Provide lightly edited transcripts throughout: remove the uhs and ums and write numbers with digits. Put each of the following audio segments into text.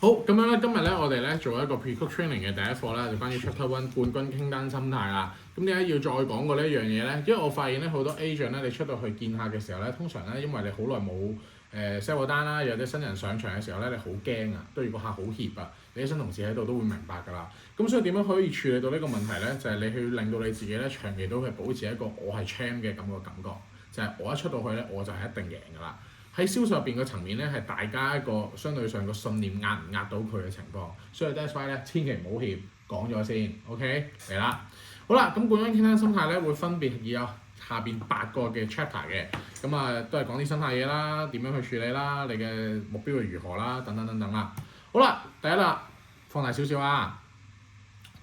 好咁樣咧，今日咧我哋咧做一個 pre-cook training 嘅第一課啦，就關於 chapter one 冠軍傾單心態啦。咁點解要再講過呢一樣嘢咧？因為我發現咧好多 agent 咧，你出到去見客嘅時候咧，通常咧因為你好耐冇sell 過單啦，又或者新人上場嘅時候咧，你好驚啊，對住個客好怯啊，你啲新同事喺度都會明白㗎啦。咁所以點樣可以處理到呢個問題咧？就係你去令到你自己咧長期都係保持一個我係 champ 嘅感覺，就係我一出到去咧我就係一定贏㗎啦。喺銷售入邊嘅層面咧，係大家一個相對上個信念壓唔壓到佢嘅情況，所以 that's why 咧，千祈唔好怯，講咗先 ，OK 嚟啦。好啦，咁冠軍傾單心態咧，會分別有下邊8個嘅 chapter 嘅，咁啊都係講啲心態嘢啦，點樣去處理啦，你嘅目標係如何啦，等等等等啦。好啦，第一啦，放大少少啊，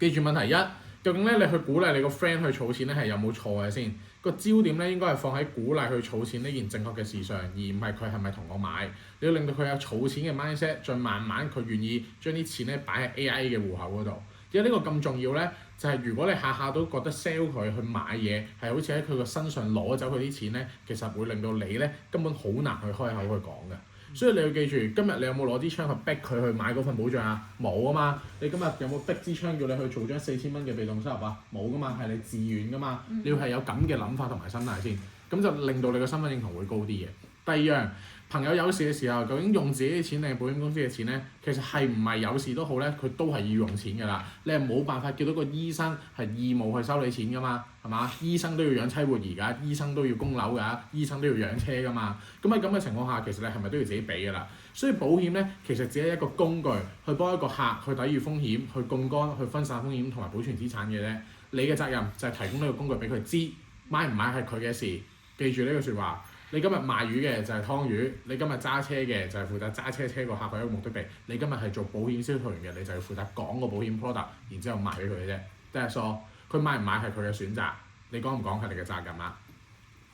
記住問題一，究竟咧你去鼓勵你個 friend 去儲錢咧係有冇錯嘅先？個焦點咧應該係放喺鼓勵去儲錢呢件正確嘅事上，而唔係佢係咪同我買。你要令到佢有儲錢嘅 mindset，再慢慢佢願意將啲錢咧擺喺 AIA 嘅戶口嗰度。點解呢個咁重要咧？就係如果你下下都覺得 sell 佢去買嘢係好似喺佢個身上攞走佢啲錢咧，其實會令到你咧根本好難去開口去講嘅。所以你要記住，今日你有冇攞支槍去逼佢去買嗰份保障啊？冇啊嘛！你今日有冇逼支槍叫你去做張4000蚊嘅被動收入啊？冇噶嘛，係你自願噶嘛。你要係有咁嘅諗法同埋心態先，咁就令到你個身份認同會高啲嘅。第二樣，朋友有事嘅時候，究竟用自己嘅錢定係保險公司嘅錢咧？其實係唔係有事都好咧，佢都係要用錢㗎啦。你係冇辦法叫到個醫生係義務去收你錢㗎嘛，係嘛？醫生都要養妻活兒㗎，醫生都要供樓㗎，醫生都要養車㗎嘛。咁喺咁嘅情況下，其實你係咪都要自己俾㗎啦？所以保險咧，其實只係一個工具，去幫一個客去抵禦風險、去槓桿、去分散風險同埋保存資產嘅啫。你嘅責任就係提供呢個工具俾佢知，買唔買係佢嘅事。記住呢句説話。你今日賣魚嘅就係劏魚，你今日揸車嘅就係負責揸車車個客去一個目的地。你今日係做保險銷售員嘅，你就要負責講個保險 product，然之後賣俾佢嘅啫。That's all。佢買唔買係佢嘅選擇，你講唔講係你嘅責任啦。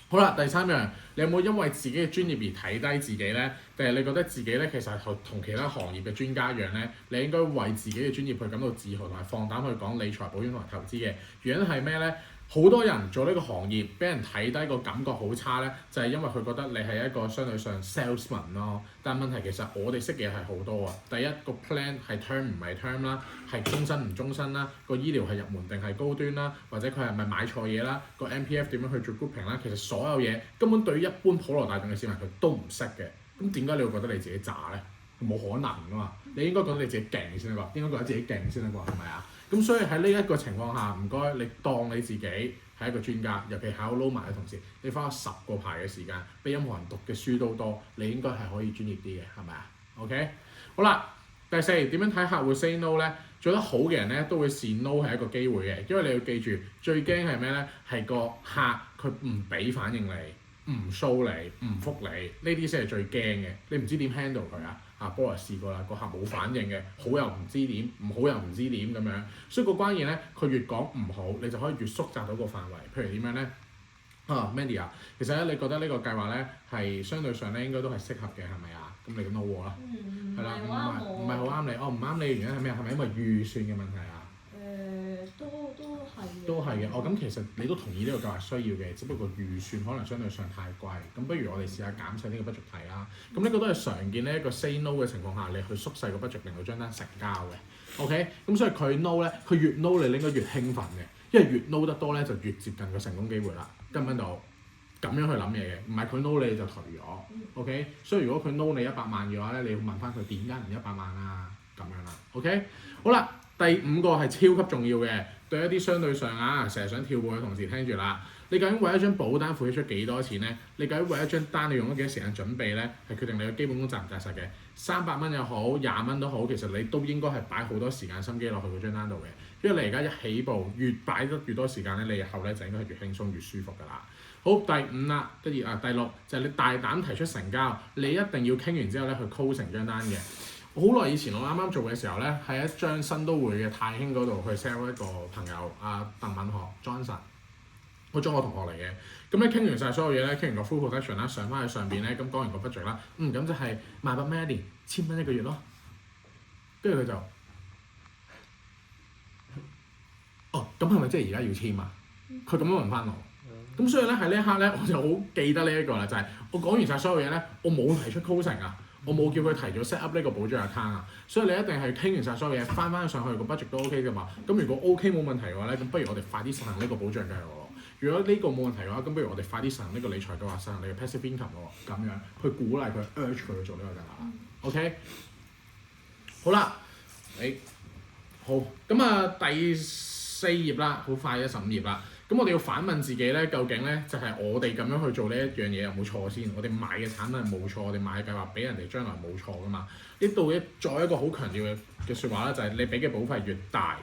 好啦，第三樣，你有冇因為自己嘅專業而睇低自己咧？定係你覺得自己咧其實係同其他行業嘅專家一樣咧？你應該為自己嘅專業去感到自豪同埋放膽去講理財、保險同埋投資嘅原因係咩咧？好多人做呢個行業，俾人睇低個感覺好差咧，就係因為佢覺得你係一個相對上 salesman 咯。但問題其實我哋識嘅嘢係好多啊。第一個 plan 係 term 唔係 term 啦，係終身唔終身啦，個醫療係入門定係高端啦，或者佢係咪買錯嘢啦，個 MPF 點樣去做 grouping 啦，其實所有嘢根本對於一般普羅大眾嘅市民佢都唔識嘅。咁點解你會覺得你自己渣咧？冇可能㗎嘛！你應該覺得你自己勁先得啩，應該覺得自己勁先得啩，係咪啊？咁所以喺呢一個情況下，唔該你當你自己係一個專家，尤其考撈埋嘅同時，你花10個牌嘅時間，比任何人讀嘅書都多，你應該係可以專業啲嘅，係咪啊 ？OK， 好啦，第四點樣睇客戶 say no 咧？做得好嘅人咧都會視 no 係一個機會嘅，因為你要記住，最驚係咩咧？係個客佢唔俾反應你，唔 show 你，唔覆你，呢啲先係最驚嘅。你唔知點 handle 佢啊？波又試過啦，個客冇反應嘅，好又唔知點，唔好又唔知點咁樣，所以個關鍵咧，佢越講唔好，你就可以越縮窄到個範圍。譬如點樣咧？Mandy 啊，其實咧，你覺得呢個計劃咧係相對上咧應該都係適合嘅，係咪啊？咁你咁 no 我啦，係啦，唔係好啱你，唔啱你嘅原因係咩啊？係咪因為預算嘅問題啊？都係嘅，咁其實你都同意呢個計劃需要嘅，只不過預算可能相對上太貴，咁不如我哋試下減細呢個 budget 題啦。咁呢個都係常見呢一個 say no 嘅情況下，你去縮細個 budget 令到張單成交嘅。OK，咁所以佢 no 咧，佢越 no 你應該越興奮嘅，因為越 no 得多咧就越接近個成功機會啦。跟唔跟到？咁樣去諗嘢嘅，唔係佢 no 你就頹咗。OK，所以如果佢 no 你100萬嘅話咧，你要問翻佢點解唔100萬啊？咁樣啦。OK， 好啦。第5個係超級重要嘅，對一啲相對上成日想跳步嘅同事聽住啦。你究竟為一張保單付出幾多錢咧？你究竟為一張單你用咗幾多時間準備咧？係決定你嘅基本功紮唔紮實嘅。300蚊又好，20蚊都好，其實你都應該係擺好多時間心機落去嗰張單度嘅。因為你而家一起步，越擺得越多時間咧，你日後咧就應該係越輕鬆越舒服㗎啦。好，第5啦，第6就係你大膽提出成交，你一定要傾完之後咧去 close 成張單嘅。好耐以前我啱啱做嘅時候咧，喺一張新都會嘅太興嗰度去 sell 一個朋友鄧敏學 Johnson， 個中學同學嚟嘅。咁咧傾完晒所有嘢咧，傾完個 full production 啦，上翻去上邊咧，咁講完個 budget 啦，咁就係賣8蚊一年，1000蚊一個月咯。跟住佢就，咁係咪即係而家要簽啊？佢咁樣問翻我。咁所以咧喺呢一刻咧，我就好記得呢一個啦，就係我講完晒所有嘢咧，我冇提出 closing 啊。我冇叫佢提早 set up 呢個保障 account 啊，所以你一定係傾完晒所有嘢，翻上去個 budget 都 OK 嘅嘛。咁如果 OK 冇問題嘅話咧，咁不如我哋快啲實行呢個保障計劃咯。如果呢個冇問題嘅話，咁不如我哋快啲實行呢個理財計劃，實行你嘅 passive income 咯，咁樣去鼓勵佢 urge 佢去做呢個計劃。OK， 好啦，好咁啊，第4頁啦，好快嘅15頁啦。咁我哋要反問自己咧，究竟咧就係我哋咁樣去做呢一樣嘢有冇錯先？我哋買嘅產品係冇錯，我哋買嘅計劃俾人哋將來冇錯噶嘛？呢度再一個好強調嘅説話咧，就係你俾嘅保費越大，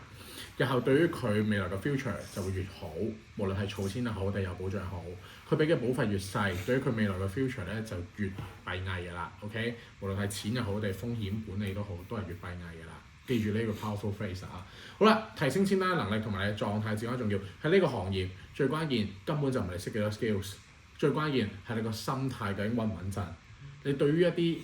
日後對於佢未來嘅 future 就會越好，無論係儲錢又好定有保障好。佢俾嘅保費越細，對於佢未來嘅 future 咧就越閉翳㗎啦。OK， 無論係錢又好定風險管理都好，都係越閉翳㗎啦。記住呢個 powerful phrase 啊！好啦，提升簽單能力同埋你嘅狀態至關重要。喺呢個行業最關鍵根本就唔係你識幾多 skills， 最關鍵係你個心態究竟穩唔穩陣。你對於一啲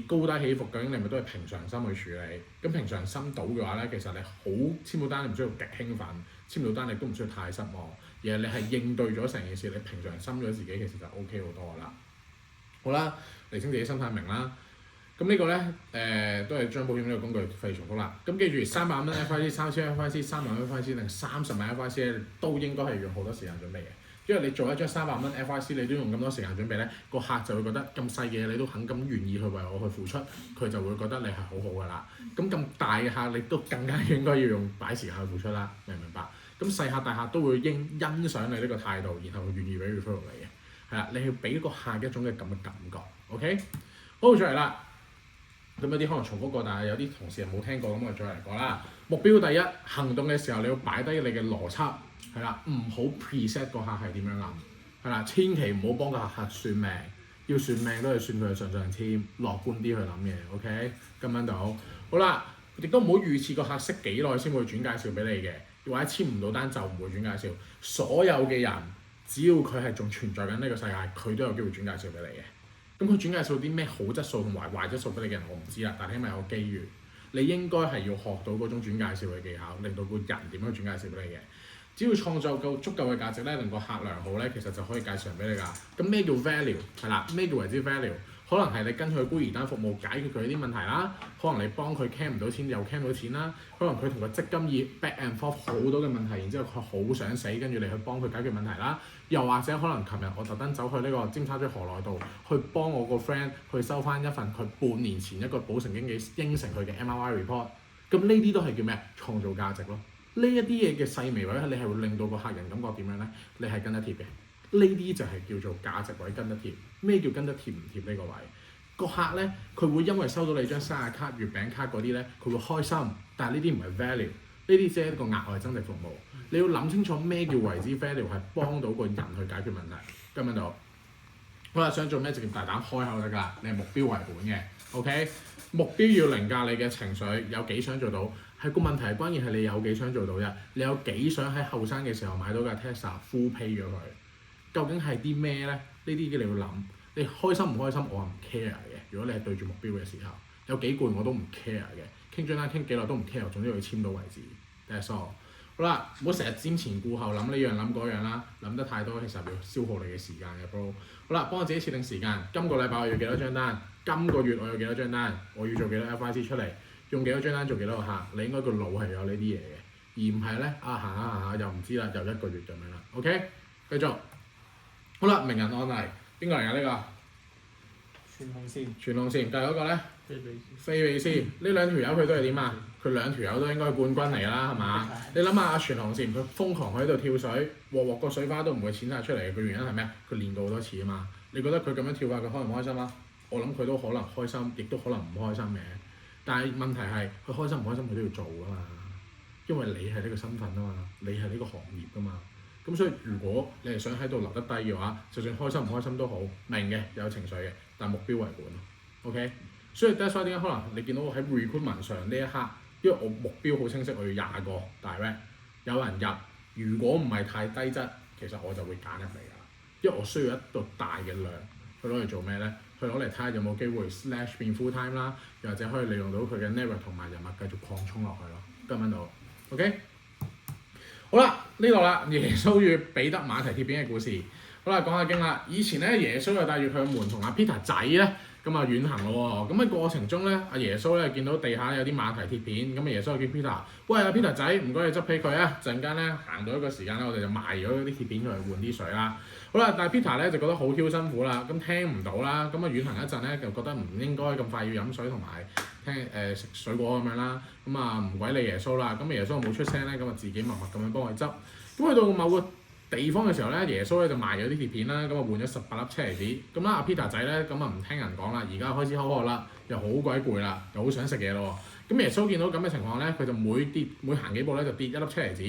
高低起伏，究竟你係咪都係平常心去處理？咁平常心到嘅話咧，其實你好簽到單，你唔需要極興奮；簽到單你都唔需要太失望，而係你係應對咗成件事，你平常心咗自己，其實就 OK 好多㗎啦。好啦，釐清自己心態明啦。咁呢個咧都係將保險呢個工具費重複啦。咁記住300蚊 FYC、3000 FYC、3萬蚊 FYC 定30萬 FYC 咧，都應該係用好多時間準備嘅。因為你做一張300蚊 FYC，你都用咁多時間準備咧，個客就會覺得咁細嘅嘢你都肯咁願意去為我去付出，佢就會覺得你係好好㗎啦。咁大嘅客你都更加應該要用擺時間去付出啦，明唔明白？咁細客大客都會欣賞你呢個態度，然後願意俾 referral 你嘅。係啦，你要俾個客一種嘅咁嘅感覺 ，OK？ 好，再嚟啦。咁有啲可能重複過，但係有啲同事係冇聽過，咁我再嚟講啦。目標第一，行動嘅時候你要擺低你嘅邏輯，係啦，唔好 preset 個客係點樣諗，係啦，千祈唔好幫個客算命，要算命都係算佢嘅上上籤，樂觀啲去諗嘢 ，OK？ 咁樣到，好啦，亦都唔好預設個客識幾耐先會轉介紹俾你嘅，或者簽唔到單就唔會轉介紹。所有嘅人，只要佢係仲存在緊呢個世界，佢都有機會轉介紹俾你嘅。咁佢轉介紹啲咩好質素同埋壞質素俾你嘅人，我唔知啦。但係因為有機遇，你應該係要學到嗰種轉介紹嘅技巧，令到個人點樣轉介紹俾你嘅。只要創造夠足夠嘅價值咧，令個客良好咧，其實就可以介紹人俾你㗎。咁咩叫 value？ 係啦，咩叫為之 value？ 可能係你跟佢孤兒單服務解決佢啲問題啦，可能你幫佢 claim 唔到錢又 claim 到錢啦，可能佢同個積金業 back and forth 好多嘅問題，然之後佢好想死，跟住你去幫佢解決問題啦。又或者可能琴日我特登走去呢個尖沙咀河內道去幫我個 friend 去收翻一份佢半年前一個保誠經紀應承佢嘅 MRI report。咁呢啲都係叫咩？創造價值咯。呢一啲嘢嘅細微位，你係會令到個客人感覺點樣咧？你係跟得貼嘅。呢啲就係叫做價值位跟得貼。咩叫跟得貼唔貼呢個位？個客咧，佢會因為收到你張生日卡、月餅卡嗰啲咧，佢會開心。但係呢啲唔係 value，呢啲只係一個額外增值服務。你要諗清楚咩叫為之 value， 係幫到個人去解決問題。咁樣度，好啦，想做咩直接大膽開口得㗎，你係目標為本嘅 ，OK？ 目標要凌駕你嘅情緒，有幾想做到？係個問題係關鍵係你有幾想做到啫？你有幾想喺後生嘅時候買到架 Tesla full pay 咗佢？究竟係啲咩咧？呢啲嘅你要諗。你開心唔開心，我係唔 care 嘅。如果你係對住目標嘅時候，有幾攰我都唔 care 嘅。傾張單傾幾耐都唔 care，總之要簽到為止。That's all。好啦，唔好成日瞻前顧後諗呢樣諗嗰樣啦，諗得太多其實會消耗你嘅時間嘅 bro。好啦，幫我自己設定時間，今個禮拜我要幾多張單？今個月我要幾多張單？我要做幾多 FYC 出嚟？用幾多張單做幾多個客？你應該個腦係有呢啲嘢嘅，而唔係咧行下行下又唔知啦，又一個月咁樣啦。OK， 繼續。好啦，名人案例邊個嚟㗎呢個？全紅嬋，第二嗰個咧？菲比斯。呢兩條友佢都係點啊？佢兩條友都應該係冠軍嚟㗎啦，係嘛？你諗下阿全紅嬋，佢瘋狂喺度跳水，鑊鑊個水花都唔會濺晒出嚟嘅，個原因係咩？佢練過好多次啊嘛。你覺得佢咁樣跳法佢開唔開心啊？我諗佢都可能開心，亦都可能唔開心嘅。但係問題係佢開心唔開心佢都要做㗎嘛，因為你係呢個身份啊嘛，你係呢個行業㗎嘛。咁所以如果你係想喺度留得低嘅話，就算開心唔開心都好，明嘅有情緒嘅，但目標為本 OK， 所以 that's why 點解可能你見到我喺 recruitment 上呢一刻，因為我目標好清晰，我要20個 direct 有人入，如果唔係太低質，其實我就會揀入嚟㗎，因為我需要一個大嘅量去攞嚟做咩咧？去攞嚟睇下有冇機會 slash 變 full time 啦，又或者可以利用到佢嘅 network 同埋人脈繼續擴充落去咯，跟唔跟到 ？OK。好啦，呢度啦，耶穌與彼得馬蹄鐵片嘅故事。好啦，講下經啦。以前咧，耶穌就帶住佢嘅門同阿 Peter 仔咧，咁啊遠行咯喎。咁喺過程中咧，阿耶穌咧見到地下有啲馬蹄鐵片，咁啊耶穌叫 Peter，喂阿 Peter 仔，唔該你執起佢啊！陣間咧行到一個時間咧，我哋就賣咗啲鐵片佢嚟換啲水啦。好啦，但係 Peter 咧就覺得好 Q 辛苦啦，咁聽唔到啦，咁啊遠行一陣咧就覺得唔應該咁快要飲水同埋食水果咁樣啦，咁啊唔鬼理耶穌啦，咁耶穌冇出聲咧，咁啊自己默默咁樣幫佢執。咁去到某個地方嘅時候咧，耶穌咧就賣咗啲鐵片啦，咁啊換咗18粒車厘子。咁啦阿 Peter 仔咧咁啊唔聽人講啦，而家開始口渴啦，又好鬼攰啦，又好想食嘢咯。咁耶穌見到咁嘅情況咧，佢就每行幾步咧就跌一粒車厘子，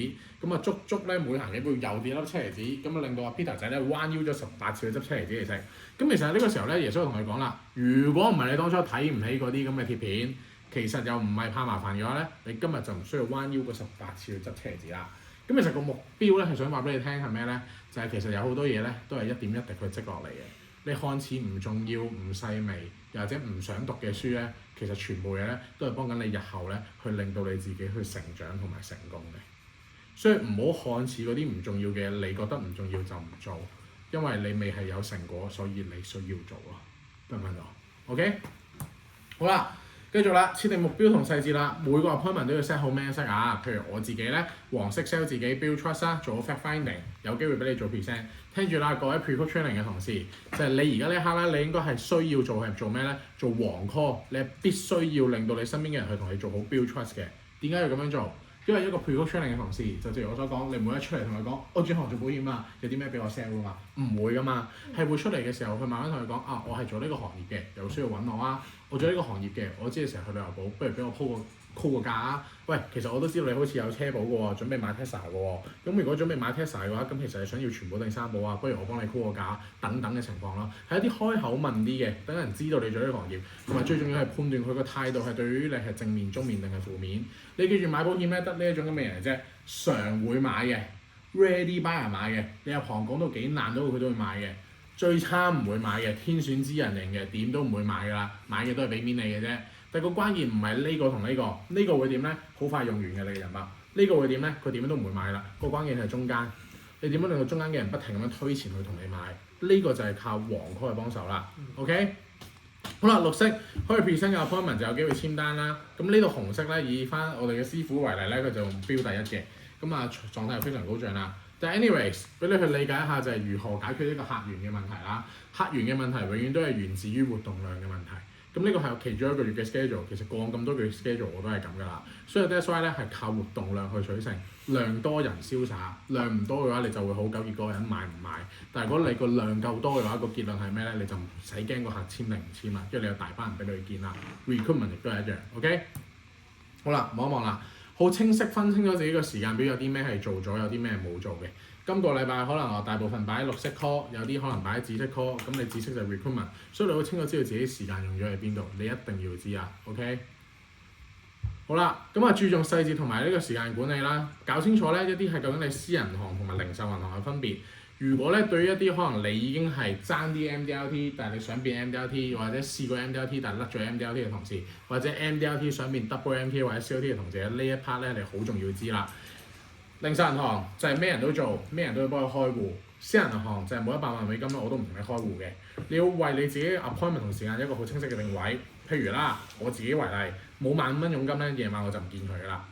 咁啊足咧每行幾步又跌一粒車厘子，咁啊令到阿 Peter 仔咧彎腰咗18次去執車厘子嚟食。咁其實呢個時候咧，耶穌同佢講啦，如果唔係你當初睇唔起嗰啲咁嘅鐵片，其實又唔係怕麻煩嘅話咧，你今日就唔需要彎腰嗰18次去執車厘子啦。咁其實個目標咧係想話俾你聽係咩咧？就係其實有好多嘢咧都係一點一滴去積落嚟嘅。你看似唔重要、唔細微，又或者唔想讀嘅書咧，其實全部嘢咧都係幫緊你日後咧去令到你自己去成長同埋成功嘅。所以唔好看似嗰啲唔重要嘅，你覺得唔重要就唔做，因為你未係有成果，所以你需要做咯。明唔明到 ？OK， 好啦。繼續啦，設定目標同細節啦，每個 appointment 都要 set 好咩 set 啊？譬如我自己咧，黃色 sell 自己 build trust 啦，做好 fact finding，有機會俾你做 present。聽住啦，各位 pre-coach training 嘅同事，就係你而家呢一刻咧，你應該係需要做係做咩咧？做黃 call，你係必須要令到你身邊嘅人去同你做好 build trust 嘅。點解要咁樣做？因為一個 pre-coach training 嘅同事，就正如我所講，你唔會一出嚟同佢講，我轉行做保險啊，有啲咩俾我 sell 㗎嘛？唔會㗎嘛，係會出嚟嘅時候，佢慢慢同佢講啊，我係做呢個行業嘅，有需要揾我啊。我做呢個行業嘅，我知你成日去旅遊保，不如俾我call個價啊！喂，其實我都知道你好似有車保嘅喎，準備買 Tesla 嘅喎。咁如果準備買 Tesla 嘅話，咁其實你想要全保定三保啊？不如我幫你 call 個價等等嘅情況咯。係一啲開口問啲嘅，等人知道你做呢個行業，同埋最重要係判斷佢個態度係對於你係正面、中面定係負面。你記住買保險咧，得呢一種咁嘅人嚟啫，常會買嘅 ，ready buyer 買嘅，你入行講到幾難都佢都會買嘅。最差唔會買嘅，天選之人嚟嘅，點都唔會買㗎啦，買嘅都係俾面你嘅啫。但係個關鍵唔係呢個同呢個，呢個會點咧？好快用完嘅你嘅人脈，呢個會點咧？佢點樣都唔會買啦。個關鍵係中間，你點樣令到中間嘅人不停咁樣推前去同你買？呢個就係靠黃 call 去幫手啦。OK， 好啦，綠色可以 present 嘅 appointment 就有機會簽單啦。咁呢度紅色咧，以翻我哋嘅師傅為例咧，佢就用標第一嘅，咁啊狀態係非常高漲啦。但係 anyways，俾你去理解一下就係如何解決呢個客源嘅問題啦。客源嘅問題永遠都係源自於活動量嘅問題。咁呢個係其中一個月嘅 schedule，其實過往咁多個月 schedule 我都係咁㗎啦。所以 that's why 咧係靠活動量去取勝，量多人瀟灑，量唔多嘅話你就會好糾結嗰個人買唔買。但係如果你個量夠多嘅話，個結論係咩咧？你就唔使驚個客簽定唔簽啦，因為你有大班人俾你去見啦。recruitment 亦都係一樣 ，OK？ 好啦，望一望啦，好清晰分清咗自己個時間表，有啲咩係做咗，有啲咩係冇做嘅。今個禮拜可能我大部分擺喺綠色 call，有啲可能擺喺紫色 call，咁你紫色就 recruitment， 所以你好清楚知道自己時間用咗喺邊度，你一定要知啊 ，OK？ 好啦，咁啊注重細節同埋呢個時間管理啦，搞清楚咧一啲係究竟你私人銀行同埋零售銀行嘅分別。如果咧對於一啲可能你已經係爭啲 MDRT， 但係你想變 MDRT， 或者試過 MDRT 但係甩咗 MDRT 嘅同事，或者 MDRT 想變 double MT 或者 COT 嘅同事，呢一 part 咧你好重要知啦。零售銀行就係咩人都做，咩人都要幫佢開戶。私人銀行就係冇100萬美金我都唔同你開戶嘅。你要為你自己 appointment 同時間一個好清晰嘅定位。譬如啦，我自己為例，冇1萬蚊佣金咧，夜晚我就唔見佢㗎啦。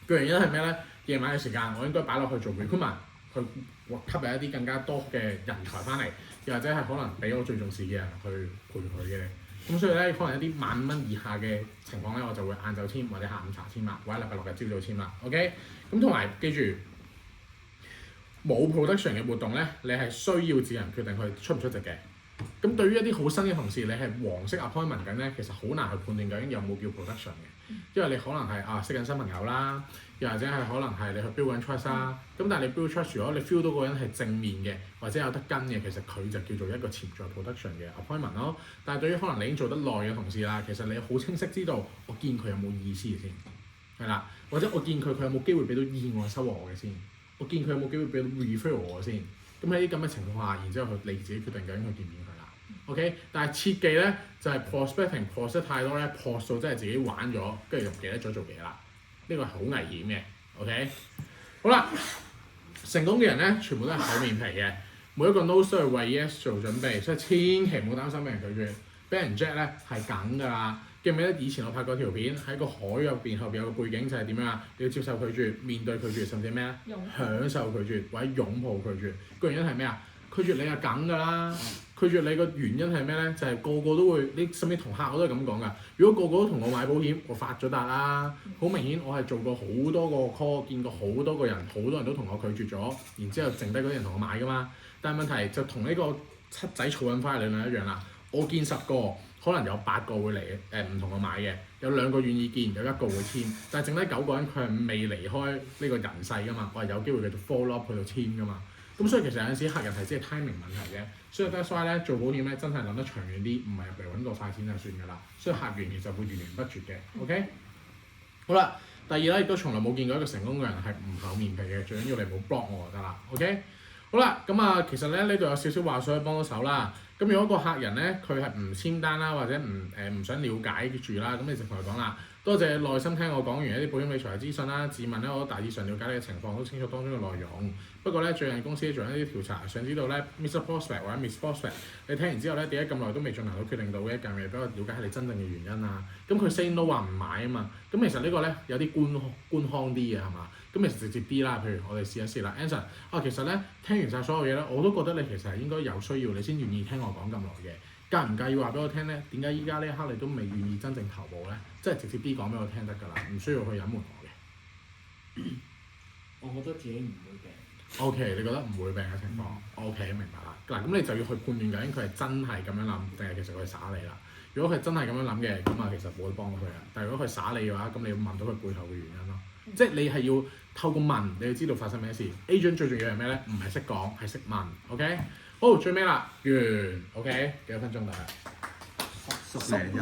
個原因係咩咧？夜晚嘅時間我應該擺落去做 recruitment， 去吸引一啲更加多嘅人才翻嚟，又或者係可能俾我最重視嘅人去陪佢嘅。咁所以咧，可能一啲1萬蚊以下嘅情況咧，我就會晏晝簽或者下午茶簽啦，或者禮拜6日朝早簽啦。OK， 咁同埋記住，冇 production 嘅活動咧，你係需要自行決定佢出唔出席嘅。咁對於一啲好新嘅同事，你係黃色 appointment 緊咧，其實好難去判斷究竟有冇叫 production 嘅，因為你可能係識緊新朋友啦，又或者係可能係你去 build 緊 trust 啦。咁但係你 build trust， 如果你 feel 到嗰個人係正面嘅，或者有得跟嘅，其實佢就叫做一個潛在 production 嘅 appointment 咯。但係對於可能你已經做得耐嘅同事啦，其實你好清晰知道我見佢有冇意思先，係啦，或者我見佢有冇機會俾到意外收穫我嘅先，我見佢有冇機會俾到 refer 我先。咁喺啲咁嘅情況下，然之後你自己決定究竟佢見唔見佢啦。OK， 但係切記咧就係 prospecting pros 得太多咧 pros 到真係自己玩咗，跟住就唔記得咗做嘢啦。呢個係好危險嘅。OK， 好啦，成功嘅人咧全部都係厚面皮嘅，每一個 no 都係為 yes 做準備，所以千祈唔好擔心俾人拒絕。俾人 reject 咧係梗㗎啦。記唔記得以前我拍過條片喺個海入邊後邊有個背景就係點樣啊？你要接受拒絕、面對拒絕，甚至咩啊？享受拒絕或者擁抱拒絕。個原因係咩啊？拒絕你係梗㗎啦。拒絕你個原因係咩咧？就係、個個都會，你甚至同客我都係咁講㗎。如果個個都同我買保險，我發咗達啦。好明顯，我係做過好多個 call，見過好多個人，好多人都同我拒絕咗，然之後剩低嗰啲人同我買㗎嘛。但係問題就同呢個七仔儲緊花嘅理論一樣啦。我見10個，可能有8個會嚟唔同我買嘅，有2個願意見，有1個會簽，但係剩低9個人佢係未離開呢個人世㗎嘛，我係有機會繼續 follow up 去到簽㗎嘛。咁所以其實有陣時客人係即係 timing 問題嘅，所以 that's why 咧做保險咧真係諗得長遠啲，唔係入嚟揾個快錢就算㗎啦。所以客源其實會源源不絕嘅 ，OK？ 好啦，第二咧亦都從來冇見過一個成功嘅人係唔厚面皮嘅，最緊要你唔好 block 我就得啦 ，OK？ 好啦，咁啊其實咧呢度有少少話想幫到手啦。咁如果個客人咧佢係唔簽單啦，或者唔想了解住啦，咁你就同佢講啦。多謝耐心聽我講完一啲保險理財嘅資訊啦。自問咧，我都大致上了解你嘅情況，好清楚當中嘅內容。不過咧，最近公司做緊一啲調查，想知道咧 Mr. Prospect 或者 Miss Prospect， 你聽完之後咧，點解咁耐都未進行到決定到嘅？介唔介意俾我了解下你真正嘅原因啊？咁佢 say no 話唔買啊嘛。咁其實呢個咧有啲官腔啲嘅係嘛？咁其實直接啲啦。譬如我哋試一試啦 Anson 其實咧聽完晒所有嘢咧，我都覺得你其實係應該有需要，你先願意聽我講咁耐嘅。介唔介意話俾我聽咧？點解依家呢一刻你都未願意真正投保咧？即係直接啲講俾我聽得㗎啦，唔需要去隱瞞我嘅。我覺得自己唔會病。O.K. 你覺得唔會病嘅情況？O.K. 明白啦。嗱，咁你就要去判斷究竟佢係真係咁樣諗，定係其實佢係耍你啦。如果佢真係咁樣諗嘅，咁啊其實冇得幫到佢啊。但係如果佢耍你嘅話，咁你要問到佢背後嘅原因咯。即係你係要透過問，你要知道發生咩事。Agent 最重要係咩咧？唔係識講，係識問。O.K. 好，最尾啦，完。O.K. 幾多分鐘大家？10零日。